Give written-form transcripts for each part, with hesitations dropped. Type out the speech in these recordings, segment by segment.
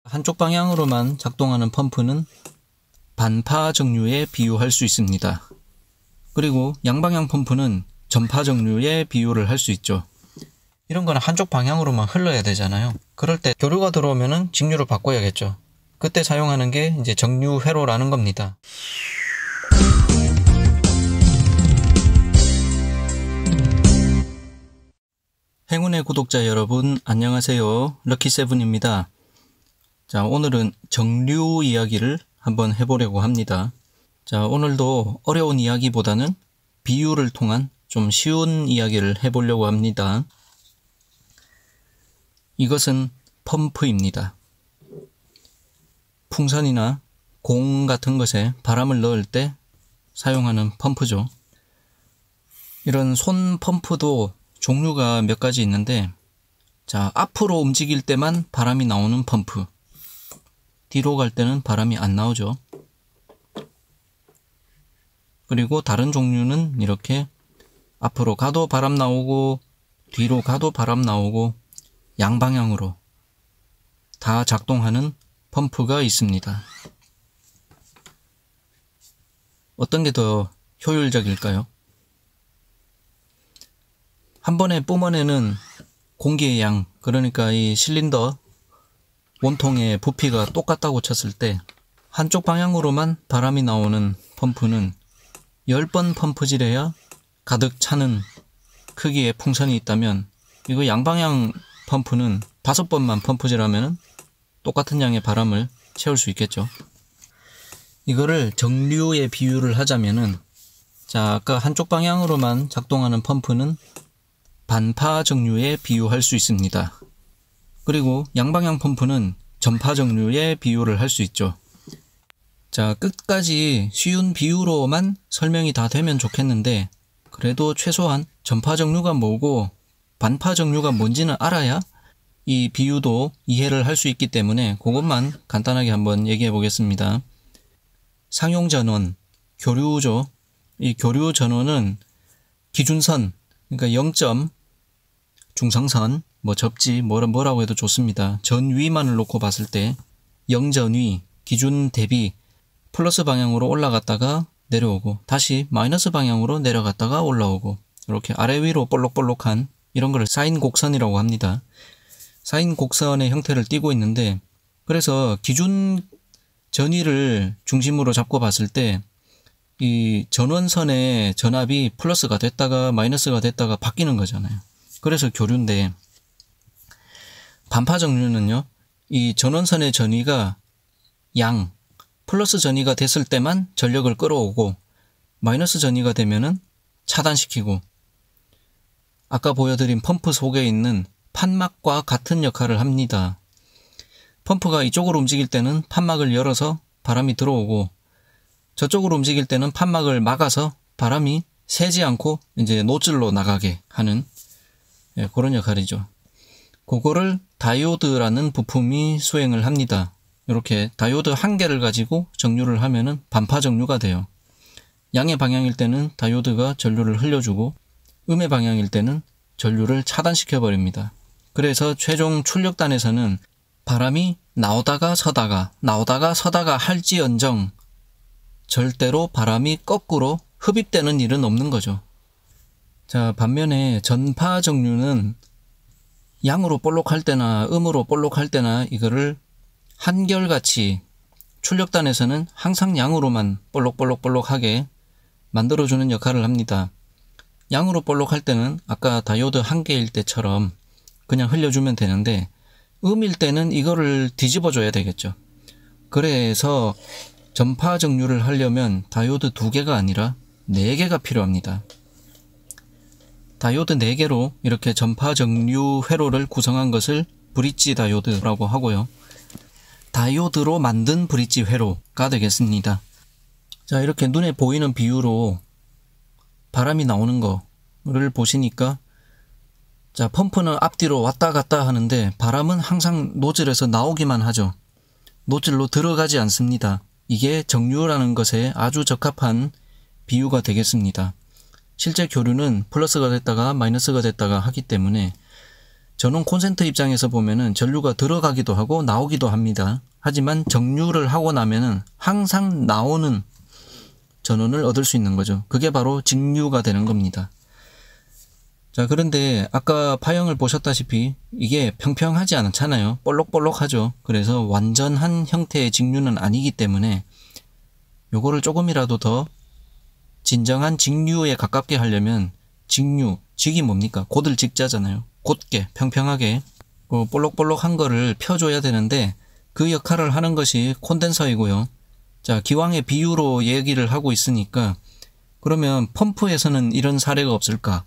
한쪽 방향으로만 작동하는 펌프는 반파 정류에 비유할 수 있습니다. 그리고 양방향 펌프는 전파 정류에 비유를 할 수 있죠. 이런 거는 한쪽 방향으로만 흘러야 되잖아요. 그럴 때 교류가 들어오면은 직류를 바꿔야겠죠. 그때 사용하는 게 이제 정류 회로라는 겁니다. 행운의 구독자 여러분, 안녕하세요. 럭키세븐입니다. 자, 오늘은 정류 이야기를 한번 해보려고 합니다. 자, 오늘도 어려운 이야기보다는 비유를 통한 좀 쉬운 이야기를 해보려고 합니다. 이것은 펌프입니다. 풍선이나 공 같은 것에 바람을 넣을 때 사용하는 펌프죠. 이런 손 펌프도 종류가 몇 가지 있는데, 자, 앞으로 움직일 때만 바람이 나오는 펌프, 뒤로 갈 때는 바람이 안 나오죠. 그리고 다른 종류는 이렇게 앞으로 가도 바람 나오고 뒤로 가도 바람 나오고 양방향으로 다 작동하는 펌프가 있습니다. 어떤 게 더 효율적일까요? 한 번에 뿜어내는 공기의 양, 그러니까 이 실린더 원통의 부피가 똑같다고 쳤을 때 한쪽 방향으로만 바람이 나오는 펌프는 10번 펌프질해야 가득 차는 크기의 풍선이 있다면, 이거 양방향 펌프는 5번만 펌프질하면 똑같은 양의 바람을 채울 수 있겠죠. 이거를 정류에 비유를 하자면은, 자, 아까 한쪽 방향으로만 작동하는 펌프는 반파 정류에 비유할 수 있습니다. 그리고 양방향 펌프는 전파 정류에 비유를 할 수 있죠. 자, 끝까지 쉬운 비유로만 설명이 다 되면 좋겠는데, 그래도 최소한 전파 정류가 뭐고 반파 정류가 뭔지는 알아야 이 비유도 이해를 할 수 있기 때문에 그것만 간단하게 한번 얘기해 보겠습니다. 상용전원, 교류죠. 이 교류 전원은 기준선, 그러니까 0점, 중성선, 뭐 접지, 뭐라고 해도 좋습니다. 전위만을 놓고 봤을 때 0전위, 기준 대비 플러스 방향으로 올라갔다가 내려오고, 다시 마이너스 방향으로 내려갔다가 올라오고, 이렇게 아래 위로 볼록볼록한 이런 거를 사인 곡선이라고 합니다. 사인 곡선의 형태를 띠고 있는데, 그래서 기준 전위를 중심으로 잡고 봤을 때 이 전원선의 전압이 플러스가 됐다가 마이너스가 됐다가 바뀌는 거잖아요. 그래서 교류인데, 반파 정류는요, 이 전원선의 전위가 양, 플러스 전위가 됐을 때만 전력을 끌어오고 마이너스 전위가 되면은 차단시키고, 아까 보여드린 펌프 속에 있는 판막과 같은 역할을 합니다. 펌프가 이쪽으로 움직일 때는 판막을 열어서 바람이 들어오고, 저쪽으로 움직일 때는 판막을 막아서 바람이 새지 않고 이제 노즐로 나가게 하는 그런 역할이죠. 그거를 다이오드라는 부품이 수행을 합니다. 이렇게 다이오드 한 개를 가지고 정류를 하면은 반파 정류가 돼요. 양의 방향일 때는 다이오드가 전류를 흘려주고, 음의 방향일 때는 전류를 차단시켜 버립니다. 그래서 최종 출력단에서는 바람이 나오다가 서다가 할지언정 절대로 바람이 거꾸로 흡입되는 일은 없는 거죠. 자, 반면에 전파 정류는 양으로 볼록할 때나 음으로 볼록할 때나 이거를 한결같이 출력단에서는 항상 양으로만 볼록볼록하게 만들어주는 역할을 합니다. 양으로 볼록할 때는 아까 다이오드 한 개일 때처럼 그냥 흘려주면 되는데, 음일 때는 이거를 뒤집어 줘야 되겠죠. 그래서 전파 정류를 하려면 다이오드 2개가 아니라 4개가 필요합니다. 다이오드 4개로 이렇게 전파 정류 회로를 구성한 것을 브릿지 다이오드라고 하고요. 다이오드로 만든 브릿지 회로가 되겠습니다. 자, 이렇게 눈에 보이는 비유로 바람이 나오는 거를 보시니까, 자, 펌프는 앞뒤로 왔다 갔다 하는데 바람은 항상 노즐에서 나오기만 하죠. 노즐로 들어가지 않습니다. 이게 정류라는 것에 아주 적합한 비유가 되겠습니다. 실제 교류는 플러스가 됐다가 마이너스가 됐다가 하기 때문에 전원 콘센트 입장에서 보면은 전류가 들어가기도 하고 나오기도 합니다. 하지만 정류를 하고 나면은 항상 나오는 전원을 얻을 수 있는 거죠. 그게 바로 직류가 되는 겁니다. 자, 그런데 아까 파형을 보셨다시피 이게 평평하지 않잖아요. 볼록볼록하죠. 그래서 완전한 형태의 직류는 아니기 때문에 요거를 조금이라도 더 진정한 직류에 가깝게 하려면 직류, 직이 뭡니까? 곧을 직자잖아요. 곧게, 평평하게 볼록볼록한 거를 펴줘야 되는데 그 역할을 하는 것이 콘덴서이고요. 자, 기왕의 비유로 얘기를 하고 있으니까 그러면 펌프에서는 이런 사례가 없을까?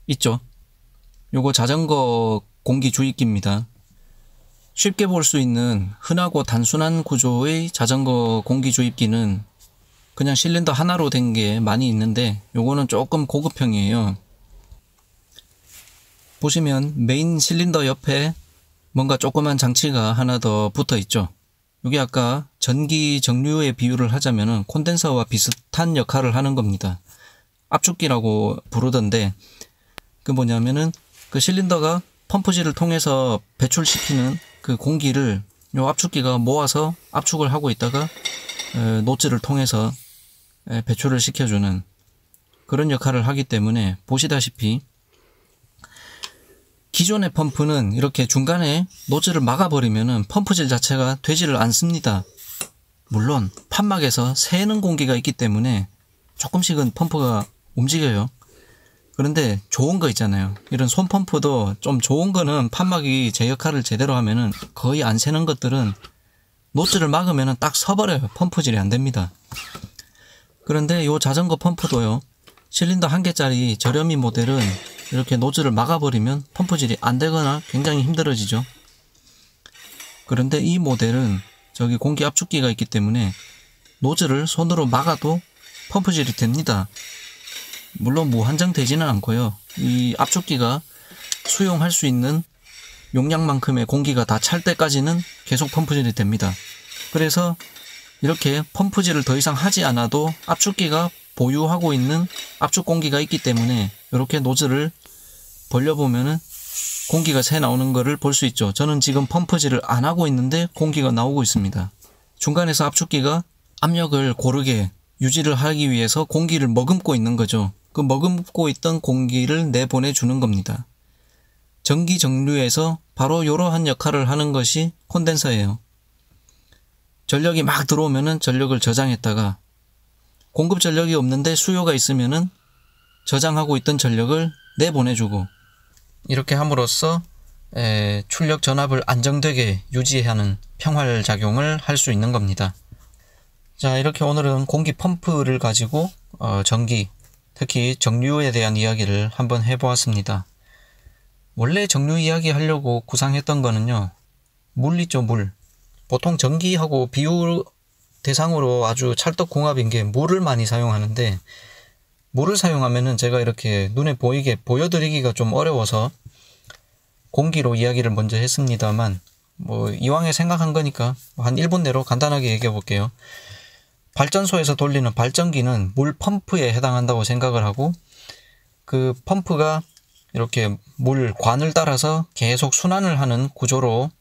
있죠. 요거 자전거 공기 주입기입니다. 쉽게 볼 수 있는 흔하고 단순한 구조의 자전거 공기 주입기는 그냥 실린더 하나로 된 게 많이 있는데 요거는 조금 고급형이에요. 보시면 메인 실린더 옆에 뭔가 조그만 장치가 하나 더 붙어 있죠. 이게 아까 전기 정류의 비유를 하자면은 콘덴서와 비슷한 역할을 하는 겁니다. 압축기라고 부르던데 그 뭐냐면은 그 실린더가 펌프질을 통해서 배출시키는 그 공기를 요 압축기가 모아서 압축을 하고 있다가 노즐을 통해서 배출을 시켜주는 그런 역할을 하기 때문에 보시다시피 기존의 펌프는 이렇게 중간에 노즐을 막아버리면은 펌프질 자체가 되지를 않습니다. 물론 판막에서 새는 공기가 있기 때문에 조금씩은 펌프가 움직여요. 그런데 좋은 거 있잖아요. 이런 손펌프도 좀 좋은 거는 판막이 제 역할을 제대로 하면은 거의 안 새는 것들은 노즐을 막으면은 딱 서버려요. 펌프질이 안 됩니다. 그런데 요 자전거 펌프도요. 실린더 한 개짜리 저렴이 모델은 이렇게 노즐을 막아버리면 펌프질이 안 되거나 굉장히 힘들어지죠. 그런데 이 모델은 저기 공기 압축기가 있기 때문에 노즐을 손으로 막아도 펌프질이 됩니다. 물론 무한정 되지는 않고요. 이 압축기가 수용할 수 있는 용량만큼의 공기가 다 찰 때까지는 계속 펌프질이 됩니다. 그래서 이렇게 펌프질을 더 이상 하지 않아도 압축기가 보유하고 있는 압축 공기가 있기 때문에 이렇게 노즐을 벌려보면은 공기가 새 나오는 거를 볼 수 있죠. 저는 지금 펌프질을 안 하고 있는데 공기가 나오고 있습니다. 중간에서 압축기가 압력을 고르게 유지를 하기 위해서 공기를 머금고 있는 거죠. 그 머금고 있던 공기를 내보내주는 겁니다. 전기 정류에서 바로 이러한 역할을 하는 것이 콘덴서예요. 전력이 막 들어오면은 전력을 저장했다가 공급 전력이 없는데 수요가 있으면은 저장하고 있던 전력을 내보내주고 이렇게 함으로써 출력 전압을 안정되게 유지하는 평활작용을 할 수 있는 겁니다. 자, 이렇게 오늘은 공기 펌프를 가지고 전기, 특히 정류에 대한 이야기를 한번 해보았습니다. 원래 정류 이야기 하려고 구상했던 거는요, 물 있죠, 물. 보통 전기하고 비유 대상으로 아주 찰떡궁합인 게 물을 많이 사용하는데, 물을 사용하면은 제가 이렇게 눈에 보이게 보여드리기가 좀 어려워서 공기로 이야기를 먼저 했습니다만, 뭐 이왕에 생각한 거니까 한 1분 내로 간단하게 얘기해 볼게요. 발전소에서 돌리는 발전기는 물 펌프에 해당한다고 생각을 하고, 그 펌프가 이렇게 물 관을 따라서 계속 순환을 하는 구조로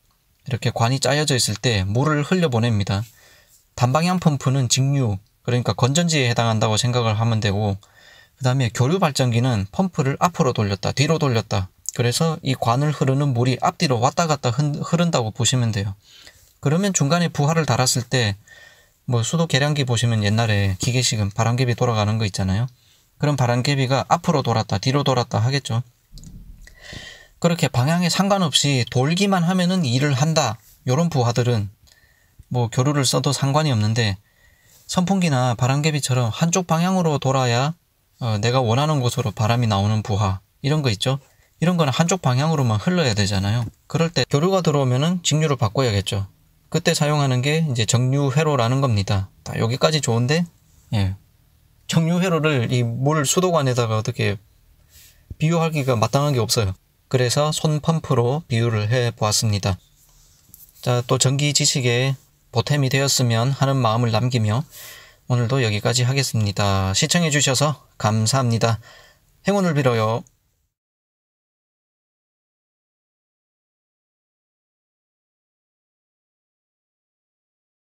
이렇게 관이 짜여져 있을 때 물을 흘려보냅니다. 단방향 펌프는 직류, 그러니까 건전지에 해당한다고 생각을 하면 되고, 그 다음에 교류 발전기는 펌프를 앞으로 돌렸다, 뒤로 돌렸다. 그래서 이 관을 흐르는 물이 앞뒤로 왔다 갔다 흐른다고 보시면 돼요. 그러면 중간에 부하를 달았을 때 뭐 수도 계량기 보시면 옛날에 기계식은 바람개비 돌아가는 거 있잖아요. 그럼 바람개비가 앞으로 돌았다, 뒤로 돌았다 하겠죠. 그렇게 방향에 상관없이 돌기만 하면은 일을 한다. 요런 부하들은 뭐 교류를 써도 상관이 없는데, 선풍기나 바람개비처럼 한쪽 방향으로 돌아야 내가 원하는 곳으로 바람이 나오는 부하, 이런 거 있죠. 이런 거는 한쪽 방향으로만 흘러야 되잖아요. 그럴 때 교류가 들어오면은 직류로 바꿔야겠죠. 그때 사용하는 게 이제 정류 회로라는 겁니다. 여기까지 좋은데, 예, 정류 회로를 이 물 수도관에다가 어떻게 비유하기가 마땅한 게 없어요. 그래서 손 펌프로 비유를 해 보았습니다. 자, 또 전기 지식에 보탬이 되었으면 하는 마음을 남기며 오늘도 여기까지 하겠습니다. 시청해 주셔서 감사합니다. 행운을 빌어요.